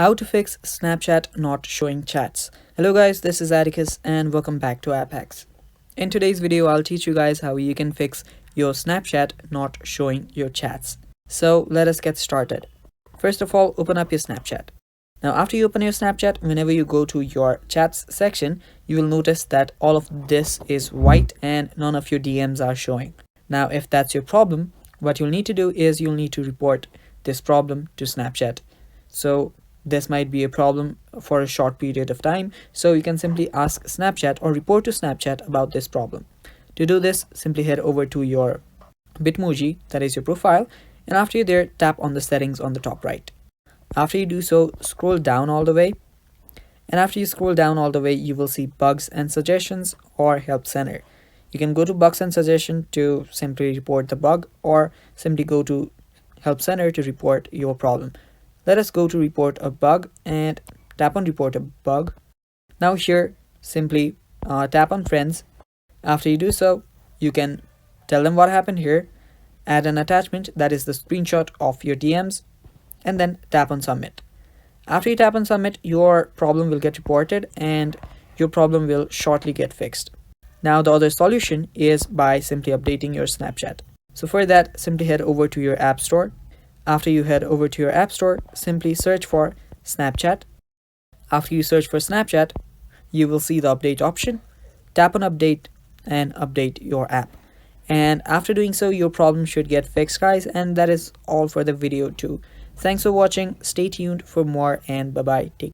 How to fix Snapchat not showing chats. Hello guys, this is Atticus and welcome back to App Hacks. In today's video, I'll teach you guys how you can fix your Snapchat not showing your chats. So let us get started. First of all, open up your Snapchat. Now after you open your Snapchat, whenever you go to your chats section, you will notice that all of this is white and none of your DMs are showing. Now if that's your problem, what you'll need to do is you'll need to report this problem to Snapchat. So this might be a problem for a short period of time, so you can simply ask Snapchat or report to Snapchat about this problem. To do this, simply head over to your Bitmoji, that is your profile, and after you're there, tap on the settings on the top right. After you do so, scroll down all the way, and after you scroll down all the way, you will see bugs and suggestions or help center. You can go to bugs and suggestion to simply report the bug, or simply go to help center to report your problem. Let us go to report a bug and tap on report a bug. Now here, simply tap on friends. After you do so, you can tell them what happened here, add an attachment, that is the screenshot of your DMs, and then tap on submit. After you tap on submit, your problem will get reported and your problem will shortly get fixed. Now the other solution is by simply updating your Snapchat. So for that, simply head over to your app store. After you head over to your app store, simply search for Snapchat. After you search for Snapchat, you will see the update option. Tap on update and update your app. And after doing so, your problem should get fixed, guys. And that is all for the video too. Thanks for watching. Stay tuned for more and bye-bye. Take